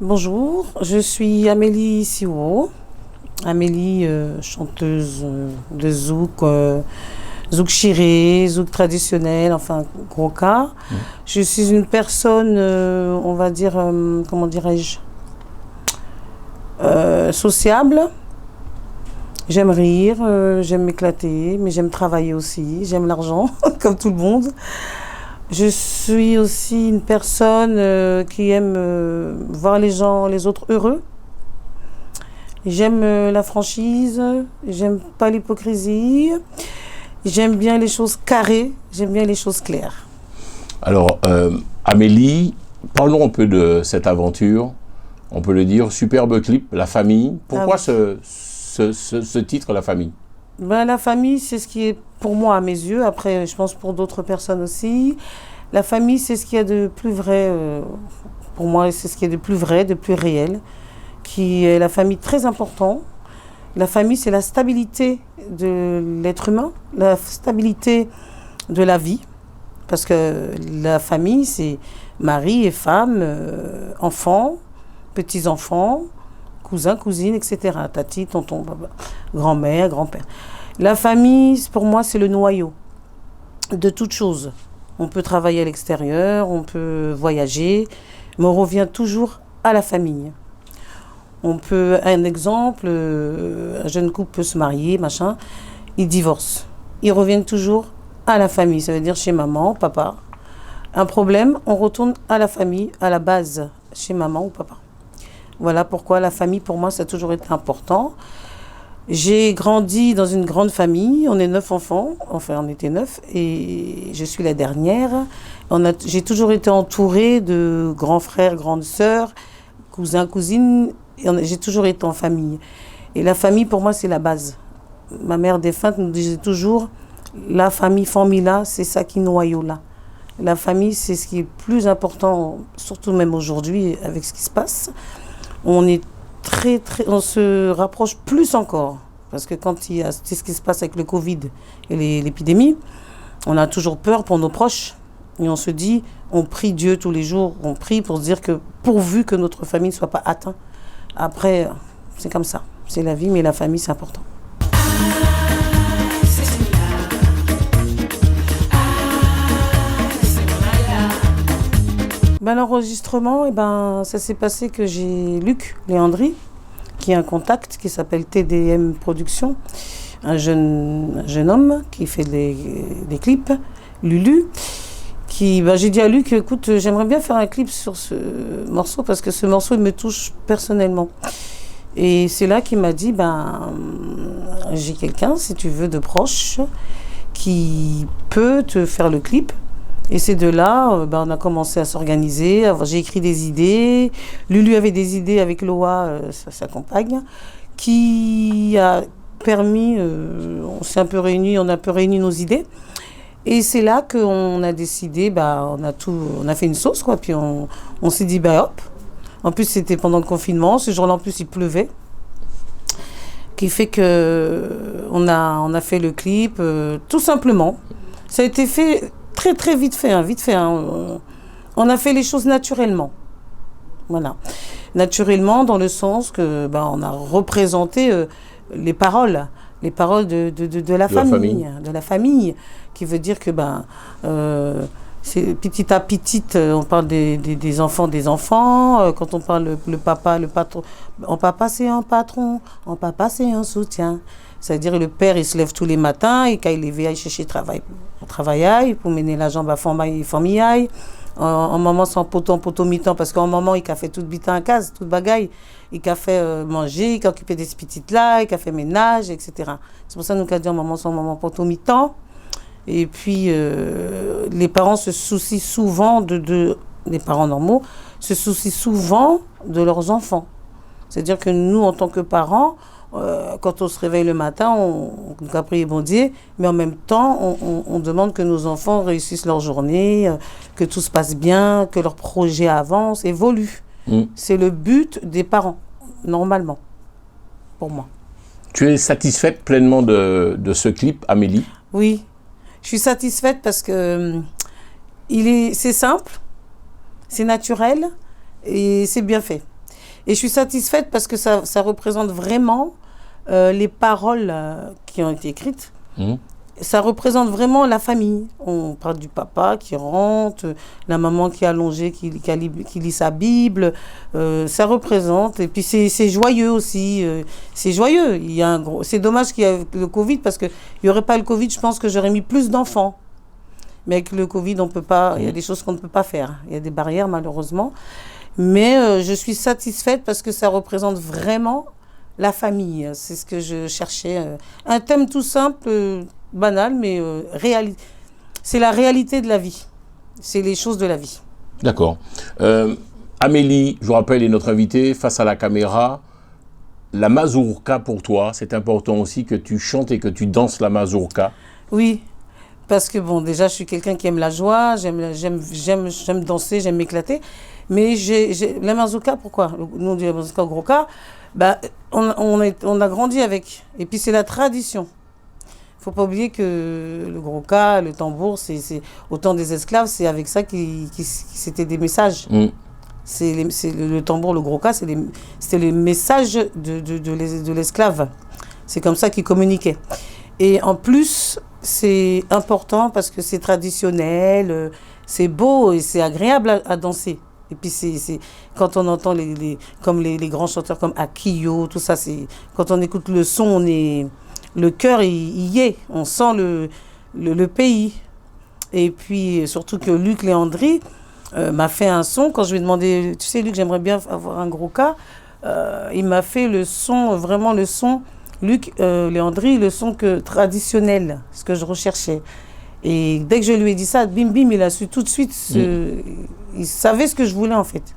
Bonjour, je suis Amélie Siwo. Amélie, chanteuse de zouk, zouk chiré, zouk traditionnel, enfin gros cas. Je suis une personne, on va dire, comment dirais-je, sociable. J'aime rire, j'aime m'éclater, mais j'aime travailler aussi, j'aime l'argent, comme tout le monde. Je suis aussi une personne qui aime voir les autres heureux. J'aime la franchise, j'aime pas l'hypocrisie, j'aime bien les choses carrées, j'aime bien les choses claires. Alors, Amélie, parlons un peu de cette aventure. On peut le dire, superbe clip, La Famille. Pourquoi ce titre, La Famille? La famille, c'est ce qui est pour moi à mes yeux, après je pense pour d'autres personnes aussi. La famille, c'est ce qu'il y a de plus vrai, pour moi, c'est ce qui est de plus vrai, de plus réel, qui est la famille très important. La famille, c'est la stabilité de l'être humain, la stabilité de la vie, parce que la famille, c'est mari et femme, enfants, petits-enfants, cousins, cousines, etc. Tati, tonton, papa, grand-mère, grand-père. La famille, pour moi, c'est le noyau de toute chose. On peut travailler à l'extérieur, on peut voyager, mais on revient toujours à la famille. On peut, un exemple, un jeune couple peut se marier, machin, ils divorcent. Ils reviennent toujours à la famille, ça veut dire chez maman, papa. Un problème, on retourne à la famille, à la base, chez maman ou papa. Voilà pourquoi la famille, pour moi, ça a toujours été important. J'ai grandi dans une grande famille, on est 9 enfants, enfin on était 9, et je suis la dernière. J'ai toujours été entourée de grands frères, grandes sœurs, cousins, cousines, j'ai toujours été en famille. Et la famille, pour moi, c'est la base. Ma mère défunte nous disait toujours, la famille, famille-là, c'est ça qui noyau là. La famille, c'est ce qui est plus important, surtout même aujourd'hui, avec ce qui se passe. On se rapproche plus encore. Parce que quand il y a ce qui se passe avec le Covid et l'épidémie, on a toujours peur pour nos proches. Et on se dit, on prie Dieu tous les jours, on prie pour se dire que pourvu que notre famille ne soit pas atteinte. Après, c'est comme ça. C'est la vie, mais la famille, c'est important. L'enregistrement, ça s'est passé que j'ai Luc Léandri, qui a un contact qui s'appelle TDM Productions, un jeune homme qui fait des clips, Lulu, j'ai dit à Luc, écoute, j'aimerais bien faire un clip sur ce morceau parce que ce morceau il me touche personnellement. Et c'est là qu'il m'a dit, j'ai quelqu'un, si tu veux, de proche, qui peut te faire le clip. Et c'est de là, on a commencé à s'organiser. J'ai écrit des idées. Lulu avait des idées avec Loa, sa compagne, qui a permis, on s'est un peu réunis, on a un peu réuni nos idées. Et c'est là qu'on a décidé, on a fait une sauce, quoi. Puis on s'est dit, hop. En plus, c'était pendant le confinement. Ce jour-là, en plus, il pleuvait. Qui fait que on a fait le clip, tout simplement. Ça a été fait très, très vite fait. On a fait les choses naturellement. Voilà. Naturellement, dans le sens que, on a représenté les paroles de la famille. De la famille. Qui veut dire que, c'est petit à petit, on parle des enfants, quand on parle le papa, le patron. En papa, c'est un patron. En papa, c'est un soutien. C'est-à-dire le père, il se lève tous les matins, et quand il est veillé, il cherche travail pour mener la jambe à famille. En maman, sans poteau mi-temps, parce qu'en maman, il a fait toute bitin à case, toute bagaille. Il a fait manger, il a occupé des petites là, il a fait ménage, etc. C'est pour ça que nous avons dit en maman, sans maman, poteau mi-temps. Et puis, les parents se soucient souvent les parents normaux se soucient souvent de leurs enfants. C'est-à-dire que nous, en tant que parents, quand on se réveille le matin, on a prié bon Dieu, mais en même temps, on demande que nos enfants réussissent leur journée, que tout se passe bien, que leur projet avance, évolue. C'est le but des parents, normalement, pour moi. Tu es satisfaite pleinement de ce clip, Amélie? Oui. Je suis satisfaite parce que c'est simple, c'est naturel et c'est bien fait. Et je suis satisfaite parce que ça représente vraiment les paroles qui ont été écrites. Ça représente vraiment la famille. On parle du papa qui rentre, la maman qui est allongée, qui lit sa Bible. Ça représente. Et puis c'est joyeux aussi. C'est joyeux. C'est dommage qu'il y ait le Covid parce qu'il n'y aurait pas le Covid, je pense que j'aurais mis plus d'enfants. Mais avec le Covid, on peut pas. Il y a des choses qu'on ne peut pas faire. Il y a des barrières malheureusement. Mais je suis satisfaite parce que ça représente vraiment la famille. C'est ce que je cherchais. Un thème tout simple, banal, mais c'est la réalité de la vie. C'est les choses de la vie. D'accord. Amélie, je vous rappelle, est notre invitée face à la caméra. La mazurka pour toi, c'est important aussi que tu chantes et que tu danses la mazurka. Oui, parce que bon, déjà, je suis quelqu'un qui aime la joie, j'aime danser, j'aime m'éclater. Mais la mazurka, pourquoi? Nous, on dit la mazurka groka. Bah, on a grandi avec. Et puis, c'est la tradition. Il ne faut pas oublier que le groka, le tambour, c'est au temps des esclaves, c'est avec ça c'était des messages. Le tambour, le groka, c'était les messages de l'esclave. C'est comme ça qu'ils communiquaient. Et en plus, c'est important parce que c'est traditionnel, c'est beau et c'est agréable à danser. Et puis quand on entend les grands chanteurs comme Akio, tout ça, quand on écoute le son, le cœur il y est, on sent le pays. Et puis surtout que Luc Léandri m'a fait un son, quand je lui ai demandé, tu sais Luc, j'aimerais bien avoir un gros cas, il m'a fait le son, vraiment le son, Luc Léandri, le son traditionnel, ce que je recherchais. Et dès que je lui ai dit ça, bim bim, il a su tout de suite, il savait ce que je voulais en fait.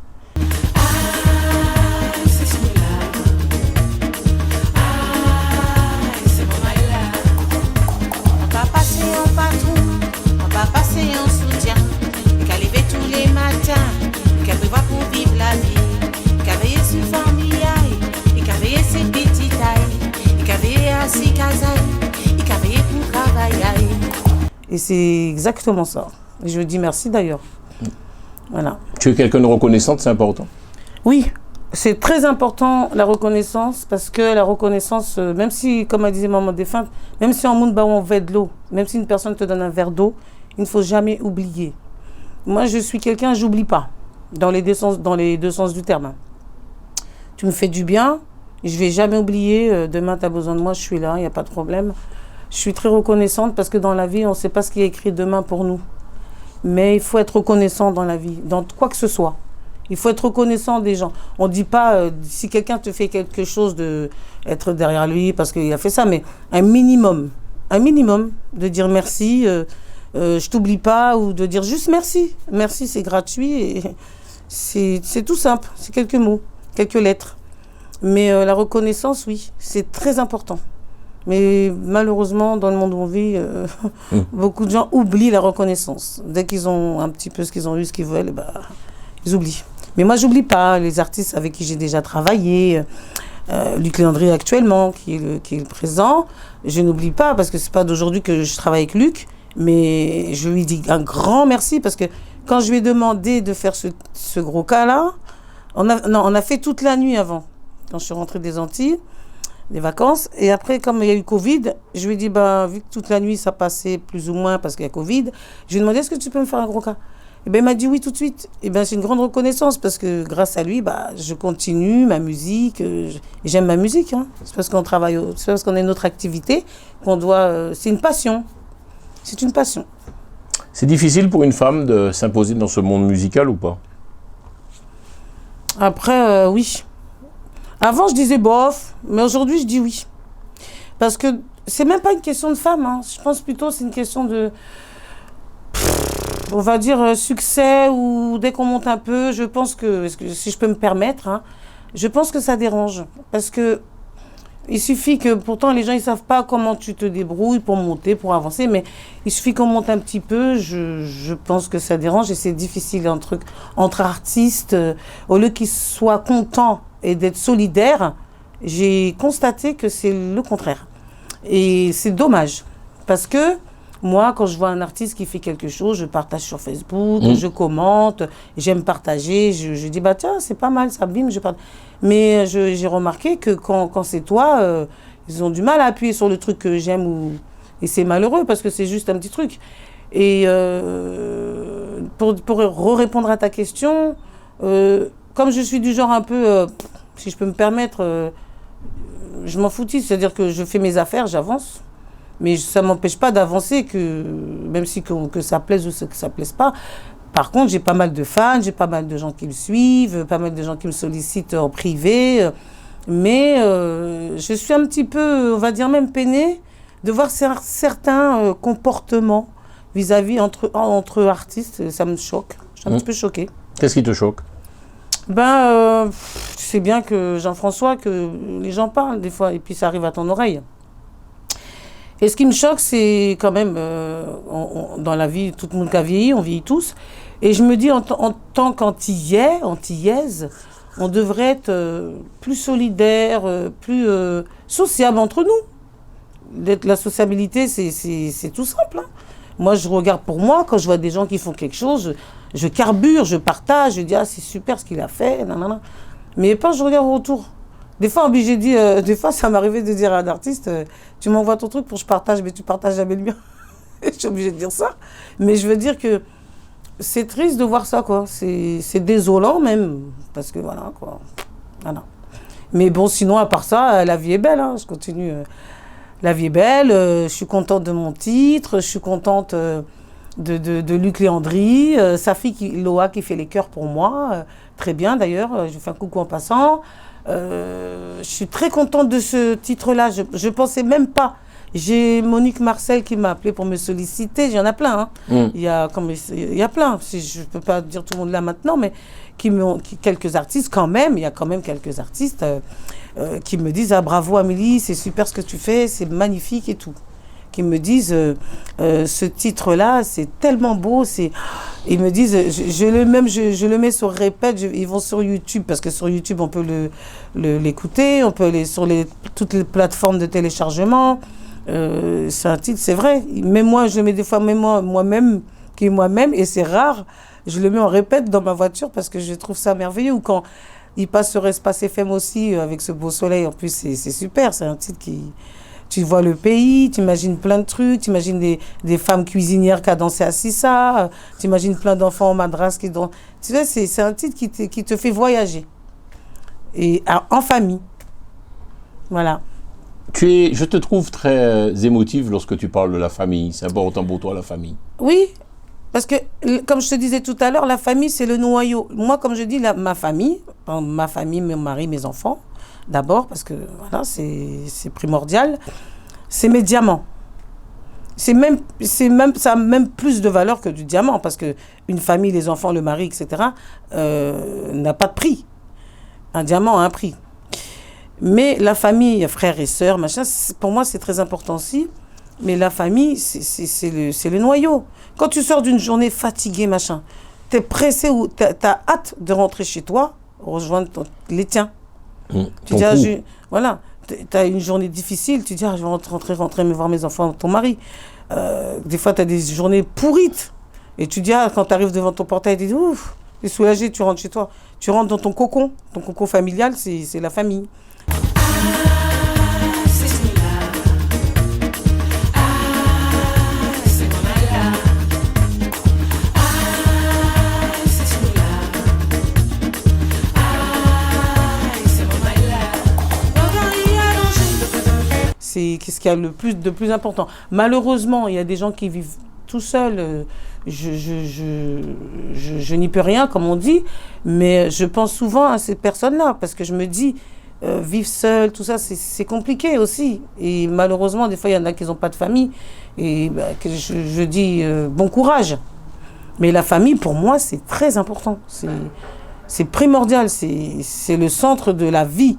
Et c'est exactement ça. Et je lui dis merci d'ailleurs. Voilà. Tu es quelqu'un de reconnaissante, c'est important? Oui, c'est très important la reconnaissance parce que la reconnaissance, même si, comme a disait maman défunte, même si en monde on veut de l'eau, même si une personne te donne un verre d'eau, il ne faut jamais oublier. Moi, je suis quelqu'un, j'oublie pas, dans les deux sens du terme. Tu me fais du bien, je vais jamais oublier. Demain, tu as besoin de moi, je suis là, il n'y a pas de problème. Je suis très reconnaissante parce que dans la vie, on ne sait pas ce qui est écrit demain pour nous. Mais il faut être reconnaissant dans la vie, dans quoi que ce soit. Il faut être reconnaissant des gens. On ne dit pas, si quelqu'un te fait quelque chose, être derrière lui parce qu'il a fait ça, mais un minimum de dire merci, je t'oublie pas, ou de dire juste merci. Merci, c'est gratuit et c'est tout simple, c'est quelques mots, quelques lettres. Mais la reconnaissance, oui, c'est très important. Mais malheureusement, dans le monde où on vit, beaucoup de gens oublient la reconnaissance. Dès qu'ils ont un petit peu ce qu'ils ont eu, ce qu'ils veulent, ils oublient. Mais moi, j'oublie pas les artistes avec qui j'ai déjà travaillé. Luc Léandri actuellement, qui est le présent. Je n'oublie pas, parce que c'est pas d'aujourd'hui que je travaille avec Luc, mais je lui dis un grand merci, parce que quand je lui ai demandé de faire ce gros cas-là, on a fait toute la nuit avant, quand je suis rentrée des Antilles, des vacances. Et après, comme il y a eu Covid, je lui ai dit, vu que toute la nuit, ça passait plus ou moins parce qu'il y a Covid, je lui ai demandé, est-ce que tu peux me faire un gros cas? Et il m'a dit oui tout de suite. Et c'est une grande reconnaissance parce que grâce à lui, je continue ma musique. J'aime ma musique. Hein. C'est parce qu'on travaille, c'est parce qu'on a une autre activité qu'on doit. C'est une passion. C'est une passion. C'est difficile pour une femme de s'imposer dans ce monde musical ou pas? Après, oui. Avant, je disais bof, mais aujourd'hui, je dis oui. Parce que c'est même pas une question de femme. Hein. Je pense plutôt c'est une question de, on va dire, succès, ou dès qu'on monte un peu, je pense que si je peux me permettre, hein, je pense que ça dérange. Parce que il suffit que, pourtant, les gens, ils savent pas comment tu te débrouilles pour monter, pour avancer, mais il suffit qu'on monte un petit peu, je pense que ça dérange et c'est difficile entre artistes. Au lieu qu'ils soient contents et d'être solidaires, j'ai constaté que c'est le contraire. Et c'est dommage, parce que Moi, quand je vois un artiste qui fait quelque chose, je partage sur Facebook, je commente, j'aime partager, je dis, bah tiens, c'est pas mal, ça, bim, je partage. Mais j'ai remarqué que quand c'est toi, ils ont du mal à appuyer sur le truc que j'aime, et c'est malheureux parce que c'est juste un petit truc. Et pour répondre à ta question, comme je suis du genre un peu, si je peux me permettre, je m'en foutis, c'est-à-dire que je fais mes affaires, j'avance. Mais ça ne m'empêche pas d'avancer, même si que ça plaise ou que ça ne plaise pas. Par contre, j'ai pas mal de fans, j'ai pas mal de gens qui me suivent, pas mal de gens qui me sollicitent en privé. Mais je suis un petit peu, on va dire même peinée, de voir certains comportements vis-à-vis entre artistes. Ça me choque. Je suis un petit peu choquée. Qu'est-ce qui te choque? Ben, tu sais bien que Jean-François, que les gens parlent des fois, et puis ça arrive à ton oreille. Et ce qui me choque, c'est quand même, dans la vie, tout le monde qui a vieilli, on vieillit tous. Et je me dis, en tant qu'antillais, antillaise, on devrait être plus solidaire, plus sociable entre nous. La sociabilité, c'est tout simple. Hein. Moi, je regarde pour moi, quand je vois des gens qui font quelque chose, je carbure, je partage, je dis, ah, c'est super ce qu'il a fait, nanana. Mais pas, je regarde autour. Des fois, des fois, ça m'arrivait de dire à un artiste, tu m'envoies ton truc pour que je partage, mais tu partages jamais le mien. Je suis obligée de dire ça. Mais je veux dire que c'est triste de voir ça, quoi. C'est désolant même, parce que voilà, quoi. Voilà. Mais bon, sinon, à part ça, la vie est belle, hein. Je continue. La vie est belle, je suis contente de mon titre, je suis contente de Luc Léandri, sa fille Loa qui fait les chœurs pour moi, très bien d'ailleurs, je fais un coucou en passant. Je suis très contente de ce titre-là. Je pensais même pas. J'ai Monique Marcel qui m'a appelé pour me solliciter. Il y en a plein. Hein. Il y a plein. Je ne peux pas dire tout le monde là maintenant, mais quelques artistes quand même. Il y a quand même quelques artistes qui me disent, ah bravo Amélie, c'est super ce que tu fais, c'est magnifique et tout. Qui me disent, ce titre-là, c'est tellement beau. Ils me disent, je le mets sur répète, ils vont sur YouTube, parce que sur YouTube, on peut l'écouter, on peut aller sur toutes les plateformes de téléchargement. C'est un titre, c'est vrai. Même moi, je le mets des fois, même moi-même, et c'est rare, je le mets en répète dans ma voiture, parce que je trouve ça merveilleux. Ou quand il passe sur Espace FM aussi, avec ce beau soleil, en plus, c'est super. C'est un titre qui... Tu vois le pays, tu imagines plein de trucs, tu imagines des femmes cuisinières qui ont dansé à Sissa, tu imagines plein d'enfants en madras qui dansent. Tu sais, c'est un titre qui te fait voyager. Et en famille. Voilà. Je te trouve très émotive lorsque tu parles de la famille. C'est important pour toi, la famille. Oui, parce que, comme je te disais tout à l'heure, la famille, c'est le noyau. Moi, comme je dis, ma famille, mon mari, mes enfants, d'abord, parce que voilà, c'est primordial. C'est mes diamants. Ça a même plus de valeur que du diamant, parce que une famille, les enfants, le mari, etc., n'a pas de prix. Un diamant a un prix. Mais la famille, frères et sœurs, machin, pour moi, c'est très important aussi. Mais la famille, c'est le noyau. Quand tu sors d'une journée fatiguée, machin, t'es pressé ou t'as hâte de rentrer chez toi, rejoindre les tiens. Tu dis, voilà, tu as une journée difficile, tu dis, je vais rentrer, me voir mes enfants, ton mari. Des fois, tu as des journées pourrites. Et tu dis, quand tu arrives devant ton portail, tu dis, ouf, tu es soulagé, tu rentres chez toi. Tu rentres dans ton cocon familial, c'est la famille. C'est ce qu'il y a de plus important. Malheureusement, il y a des gens qui vivent tout seuls. Je n'y peux rien, comme on dit, mais je pense souvent à ces personnes-là, parce que je me dis, vivre seul, tout ça, c'est compliqué aussi. Et malheureusement, des fois, il y en a qui n'ont pas de famille. Et je dis bon courage. Mais la famille, pour moi, c'est très important. C'est primordial. C'est le centre de la vie.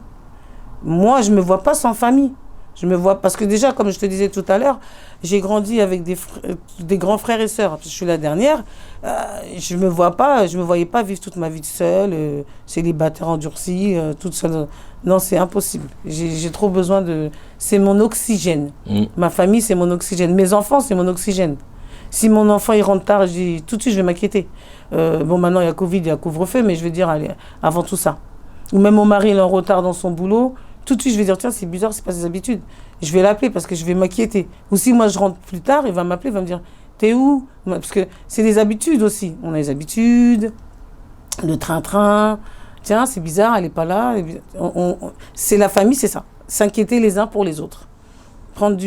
Moi, je ne me vois pas sans famille. Je me vois, parce que déjà, comme je te disais tout à l'heure, j'ai grandi avec des grands frères et sœurs. Je suis la dernière. Je me voyais pas vivre toute ma vie seule, célibataire endurci, toute seule. Non, c'est impossible. J'ai trop besoin de. C'est mon oxygène. Ma famille, c'est mon oxygène. Mes enfants, c'est mon oxygène. Si mon enfant il rentre tard, tout de suite je vais m'inquiéter. Bon, maintenant il y a Covid, il y a couvre-feu, mais je vais dire, allez, avant tout ça. Ou même mon mari il est en retard dans son boulot. Tout de suite, je vais dire, tiens, c'est bizarre, c'est pas ses habitudes. Je vais l'appeler parce que je vais m'inquiéter. Ou si moi, je rentre plus tard, il va m'appeler, il va me dire, t'es où? Parce que c'est des habitudes aussi. On a les habitudes, le train-train. Tiens, c'est bizarre, elle n'est pas là. C'est la famille, c'est ça. S'inquiéter les uns pour les autres. Prendre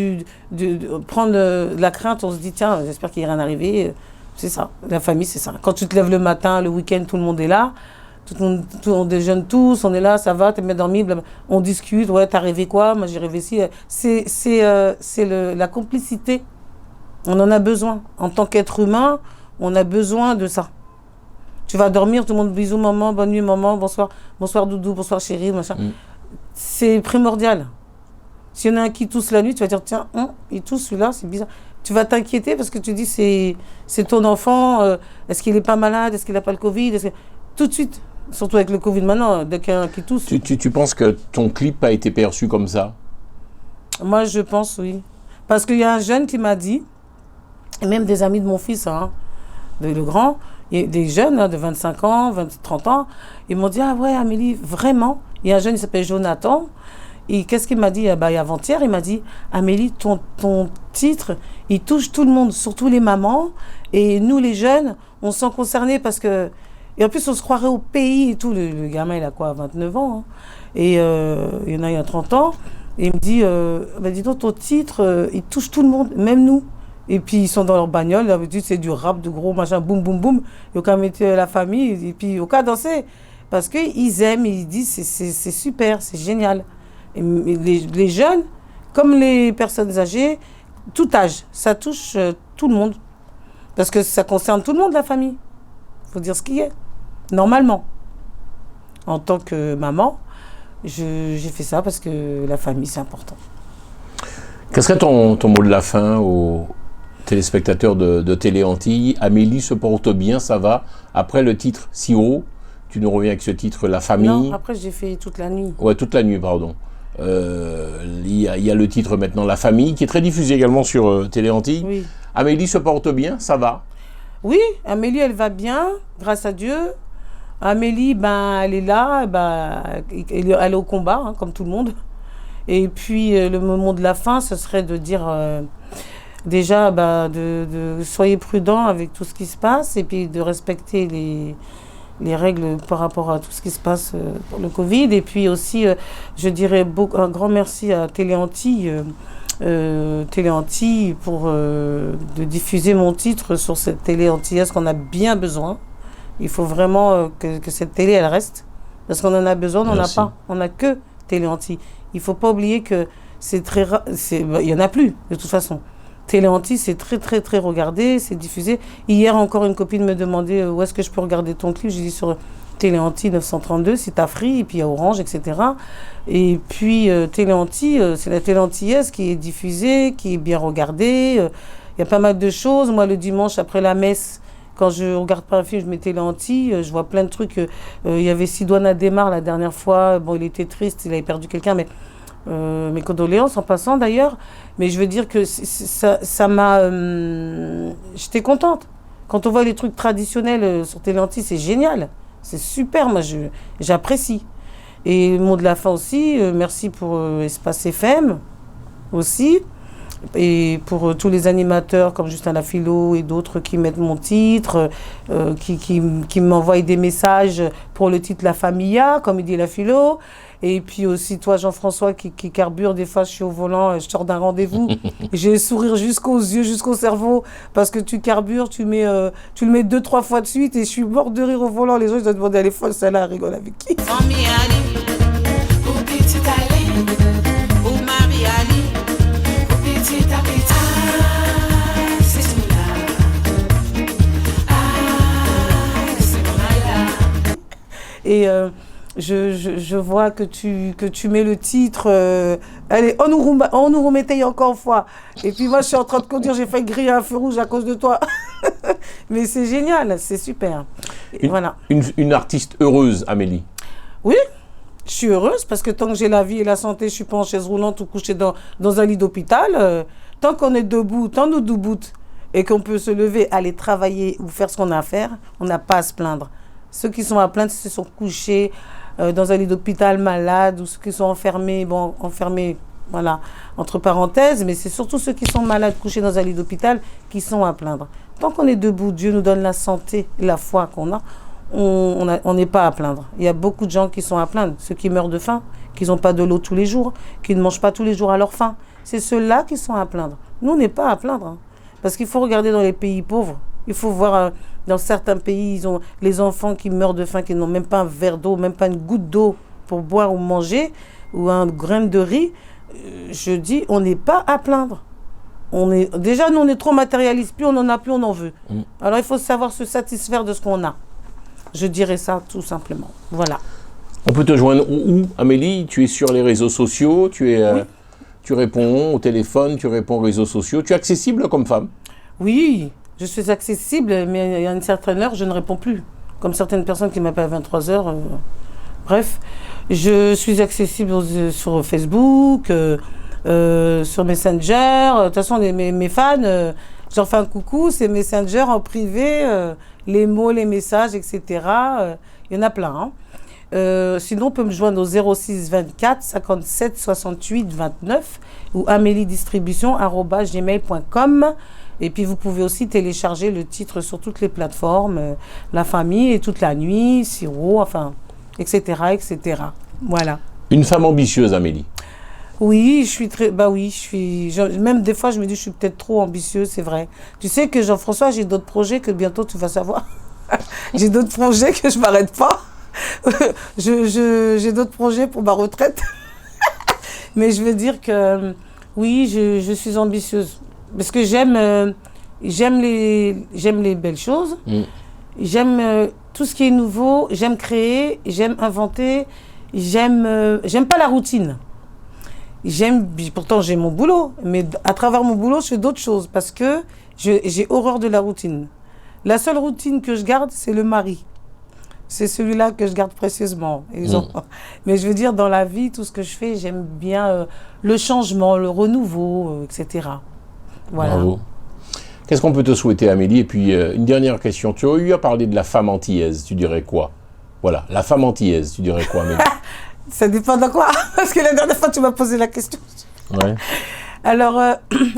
la crainte, on se dit, tiens, j'espère qu'il n'y a rien arrivé. C'est ça. La famille, c'est ça. Quand tu te lèves le matin, le week-end, tout le monde est là. On déjeune tous, on est là, ça va, t'es bien dormi, on discute, ouais, t'as rêvé quoi? Moi j'ai rêvé ci. C'est la complicité. On en a besoin. En tant qu'être humain, on a besoin de ça. Tu vas dormir, tout le monde, bisous maman, bonne nuit maman, bonsoir doudou, bonsoir chérie, machin. C'est primordial. S'il y en a un qui tousse la nuit, tu vas dire, tiens, il tousse celui-là, c'est bizarre. Tu vas t'inquiéter parce que tu dis, c'est ton enfant, est-ce qu'il n'est pas malade, est-ce qu'il n'a pas le Covid, tout de suite. Surtout avec le Covid maintenant, dès qu'il y en a un qui tousse. Tu penses que ton clip a été perçu comme ça? Moi, je pense, oui. Parce qu'il y a un jeune qui m'a dit, et même des amis de mon fils, le grand, des jeunes de 25 ans, 30 ans, ils m'ont dit, ah ouais, Amélie, vraiment. Il y a un jeune, il s'appelle Jonathan. Et qu'est-ce qu'il m'a dit avant-hier? Il m'a dit, Amélie, ton titre, il touche tout le monde, surtout les mamans. Et nous, les jeunes, on se sent concernés parce que... Et en plus, on se croirait au pays et tout. Le gamin, il a quoi, 29 ans. Et il y en a, il a 30 ans. Et il me dit, dis donc, ton titre, il touche tout le monde, même nous. Et puis, ils sont dans leur bagnole. D'habitude, c'est du rap, de gros machin, boum, boum, boum. Il y a qu'à mettre la famille. Et puis, il y a qu'à danser. Parce qu'ils aiment, ils disent, c'est super, c'est génial. Et les jeunes, comme les personnes âgées, tout âge, ça touche tout le monde. Parce que ça concerne tout le monde, la famille. Il faut dire ce qu'il y a. Normalement. En tant que maman, j'ai fait ça parce que la famille, c'est important. Quel serait ton mot de la fin aux téléspectateurs de Télé Antilles? Amélie se porte bien, ça va. Après le titre si haut, tu nous reviens avec ce titre, La famille. Non, après j'ai fait toute la nuit. Ouais, toute la nuit, pardon. Il y a le titre maintenant, La famille, qui est très diffusé également sur Télé Antilles. Oui. Amélie se porte bien, ça va. Oui, Amélie, elle va bien, grâce à Dieu. Amélie, elle est là, elle est au combat, comme tout le monde. Et puis, le moment de la fin, ce serait de dire, déjà, soyez prudents avec tout ce qui se passe et puis de respecter les règles par rapport à tout ce qui se passe pour le Covid. Et puis aussi, je dirais un grand merci à Télé Antilles, pour de diffuser mon titre sur cette télé antillaise qu'on a bien besoin. Il faut vraiment que cette télé, elle reste. Parce qu'on en a besoin, on n'en a pas. On n'a que Télé Antilles. Il ne faut pas oublier que c'est très rare. Il n'y en a plus, de toute façon. Télé Antilles, c'est très, très, très regardé, c'est diffusé. Hier, encore, une copine me demandait où est-ce que je peux regarder ton clip. J'ai dit sur Télé Antilles 932, c'est à Free, et puis il y a Orange, etc. Et puis, Télé Antilles, c'est la télé antillaise qui est diffusée, qui est bien regardée. Il y a pas mal de choses. Moi, le dimanche, après la messe, quand je regarde pas un film, je mets Télé Antilles, je vois plein de trucs. Il y avait Sidoine Ademar la dernière fois. Bon, il était triste, il avait perdu quelqu'un, mais mes condoléances en passant d'ailleurs. Mais je veux dire que ça m'a... J'étais contente. Quand on voit les trucs traditionnels sur Télé Antilles, c'est génial. C'est super, moi j'apprécie. Et mot de la fin aussi, merci pour Espace FM aussi. Et pour tous les animateurs comme Justin Lafilo et d'autres qui mettent mon titre, qui m'envoient des messages pour le titre La Familla, comme il dit Lafilo. Et puis aussi toi Jean-François qui carbure, des fois je suis au volant, je sors d'un rendez-vous, j'ai le sourire jusqu'aux yeux, jusqu'au cerveau, parce que tu carbures, tu le mets 2-3 fois de suite et je suis morte de rire au volant. Les gens ils doivent demander, elle est folle, celle-là, elle rigole avec qui? Et je vois que tu mets le titre. Allez, on nous remettait encore une fois. Et puis moi, je suis en train de conduire, j'ai fait griller un feu rouge à cause de toi. Mais c'est génial, c'est super. Voilà. Une artiste heureuse, Amélie. Oui, je suis heureuse parce que tant que j'ai la vie et la santé, je ne suis pas en chaise roulante ou couchée dans un lit d'hôpital. Tant qu'on est debout, tant nous debout et qu'on peut se lever, aller travailler ou faire ce qu'on a à faire, on n'a pas à se plaindre. Ceux qui sont à plaindre, ce sont couchés dans un lit d'hôpital malades ou ceux qui sont enfermés, voilà, entre parenthèses, mais c'est surtout ceux qui sont malades, couchés dans un lit d'hôpital, qui sont à plaindre. Tant qu'on est debout, Dieu nous donne la santé et la foi qu'on a, on n'est pas à plaindre. Il y a beaucoup de gens qui sont à plaindre, ceux qui meurent de faim, qui n'ont pas de l'eau tous les jours, qui ne mangent pas tous les jours à leur faim. C'est ceux-là qui sont à plaindre. Nous, on n'est pas à plaindre, hein. Parce qu'il faut regarder dans les pays pauvres. Il faut voir, dans certains pays, ils ont les enfants qui meurent de faim, qui n'ont même pas un verre d'eau, même pas une goutte d'eau pour boire ou manger, ou un grain de riz. Je dis, on n'est pas à plaindre. Déjà, nous, on est trop matérialistes. Plus on en a, plus on en veut. Alors, il faut savoir se satisfaire de ce qu'on a. Je dirais ça, tout simplement. Voilà. On peut te joindre où, Amélie? Tu es sur les réseaux sociaux, oui. Tu réponds au téléphone, tu réponds aux réseaux sociaux. Tu es accessible comme femme? Oui, je suis accessible, mais à une certaine heure, je ne réponds plus. Comme certaines personnes qui m'appellent à 23 heures. Bref, je suis accessible sur Facebook, sur Messenger. De toute façon, mes fans, je leur fais un coucou, c'est Messenger en privé, les mots, les messages, etc. Il y en a plein, hein. Sinon, on peut me joindre au 06 24 57 68 29 ou améliedistribution@gmail.com. Et puis, vous pouvez aussi télécharger le titre sur toutes les plateformes, La Famille et toute la nuit, Siro, enfin, etc., etc. Voilà. Une femme ambitieuse, Amélie. Oui, je suis très. Bah oui, même des fois, je me dis, je suis peut-être trop ambitieuse, c'est vrai. Tu sais que Jean-François, j'ai d'autres projets que bientôt tu vas savoir. J'ai d'autres projets que je ne m'arrête pas. J'ai d'autres projets pour ma retraite. Mais je veux dire que oui, je suis ambitieuse. Parce que j'aime les belles choses. J'aime tout ce qui est nouveau. J'aime créer. J'aime inventer. J'aime pas la routine. Pourtant, j'ai mon boulot. Mais à travers mon boulot, je fais d'autres choses. Parce que j'ai horreur de la routine. La seule routine que je garde, c'est le mari. C'est celui-là que je garde précieusement. Mais je veux dire, dans la vie, tout ce que je fais, j'aime bien le changement, le renouveau, etc. Voilà. Bravo. Qu'est-ce qu'on peut te souhaiter, Amélie? Et puis, une dernière question. Tu as eu à parler de la femme antillaise. Tu dirais quoi? Voilà, la femme antillaise. Tu dirais quoi, Amélie? Ça dépend de quoi? Parce que la dernière fois, tu m'as posé la question. Ouais. Alors,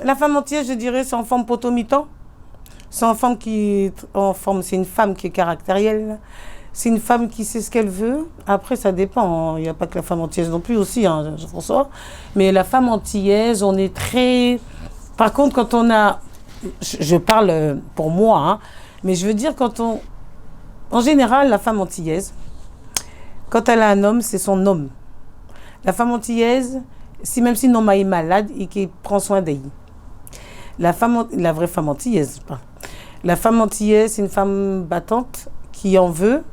la femme antillaise, je dirais, c'est en forme potomitan. C'est c'est une femme qui est caractérielle. C'est une femme qui sait ce qu'elle veut. Après, ça dépend. Il n'y a pas que la femme antillaise non plus aussi, hein, Jean-François. Mais la femme antillaise, on est très... Par contre, quand on a... Je parle pour moi, hein, mais je veux dire En général, la femme antillaise, quand elle a un homme, c'est son homme. La femme antillaise, même si l'homme est malade, et qui prend soin d'elle. La vraie femme antillaise, pas. La femme antillaise, c'est une femme battante qui en veut,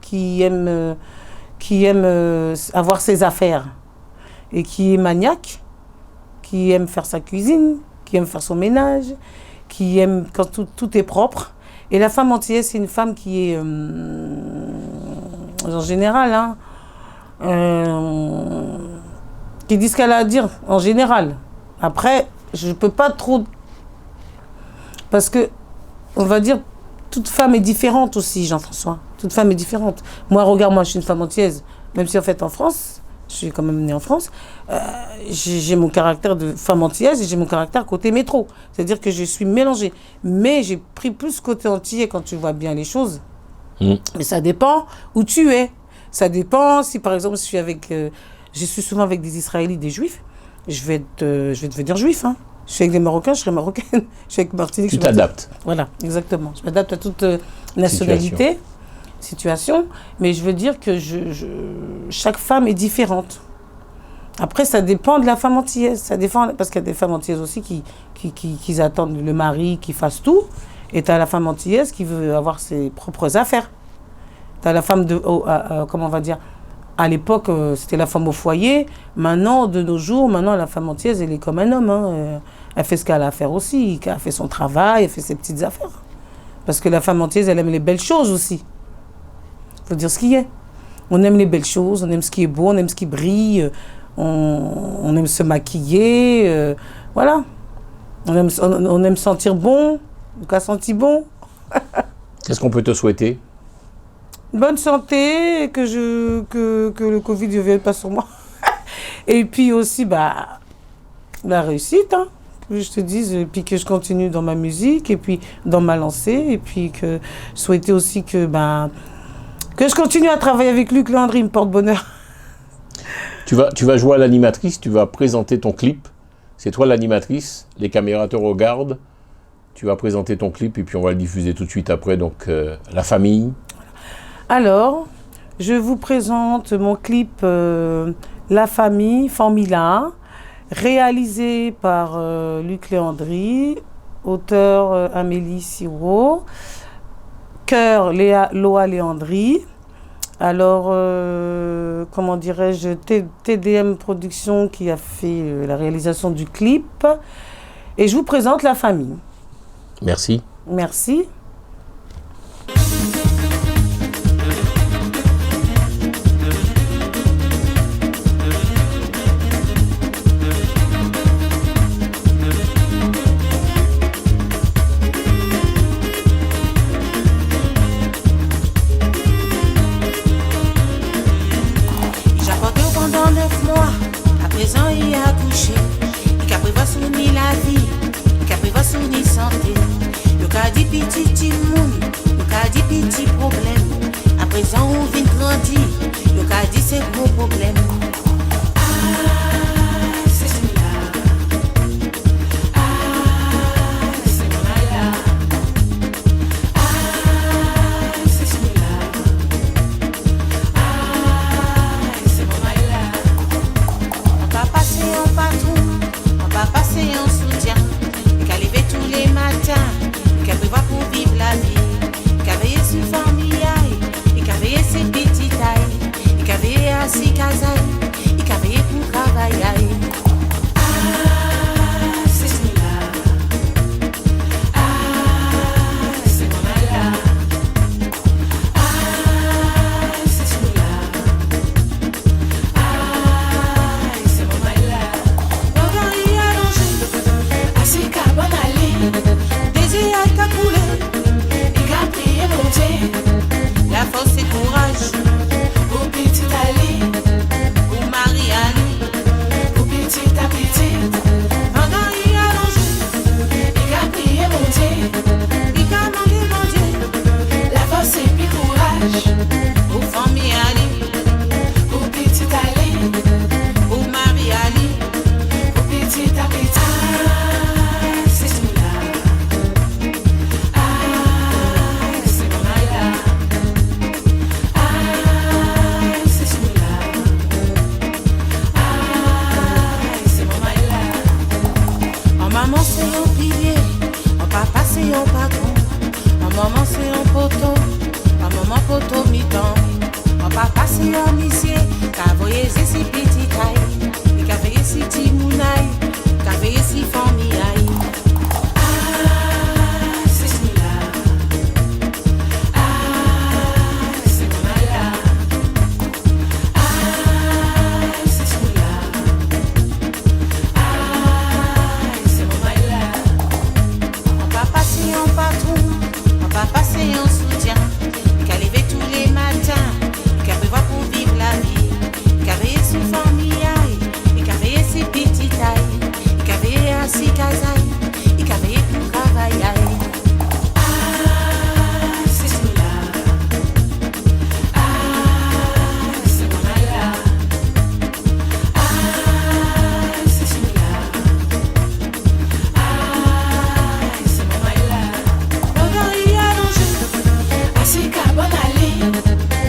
qui aime avoir ses affaires et qui est maniaque, qui aime faire sa cuisine, qui aime faire son ménage, qui aime quand tout est propre. Et la femme antillaise, c'est une femme qui est, en général, hein, qui dit ce qu'elle a à dire, en général. Après, je ne peux pas trop... Parce que, on va dire, toute femme est différente aussi, Jean-François. Toute femme est différente. Moi, regarde, je suis une femme antillaise. Même si, en fait, en France, je suis quand même née en France, j'ai mon caractère de femme antillaise et j'ai mon caractère côté métro. C'est-à-dire que je suis mélangée. Mais j'ai pris plus côté antillais quand tu vois bien les choses. Mais ça dépend où tu es. Ça dépend si, par exemple, je suis souvent avec des Israélites, des Juifs, je vais devenir juif, hein. Je suis avec des Marocains, je serai marocaine. Je suis avec Martinique. Tu t'adaptes. Voilà, exactement. Je m'adapte à toute nationalité, situation. Mais je veux dire que chaque femme est différente. Après, ça dépend de la femme antillaise. Ça dépend, parce qu'il y a des femmes antillaises aussi qui attendent le mari qui fasse tout. Et tu as la femme antillaise qui veut avoir ses propres affaires. Tu as la femme comment on va dire, À l'époque, c'était la femme au foyer. Maintenant, de nos jours, maintenant, la femme entière, elle est comme un homme. Hein. Elle fait ce qu'elle a à faire aussi. Elle fait son travail, elle fait ses petites affaires. Parce que la femme entière, elle aime les belles choses aussi. Il faut dire ce qu'il y a. On aime les belles choses, on aime ce qui est beau, on aime ce qui brille. On aime se maquiller. Voilà. On aime sentir bon. Donc, à sentir bon. Qu'est-ce qu'on peut te souhaiter? Bonne santé, que le Covid ne vienne pas sur moi. Et puis aussi, la réussite, hein, que je te dise, et puis que je continue dans ma musique, et puis dans ma lancée, et puis que souhaiter aussi que je continue à travailler avec Luc Léandri, il me porte bonheur. Tu vas jouer à l'animatrice, tu vas présenter ton clip. C'est toi l'animatrice, les caméras te regardent. Tu vas présenter ton clip, et puis on va le diffuser tout de suite après, donc la famille. Alors, je vous présente mon clip La famille, Formula, réalisé par Luc Léandri, auteur Amélie Siro, chœur Loa Léandri. Alors, comment dirais-je, TDM Production qui a fait la réalisation du clip. Et je vous présente La famille. Merci. Merci.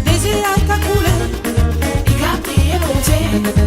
Désir à couler, il a prié mon Dieu.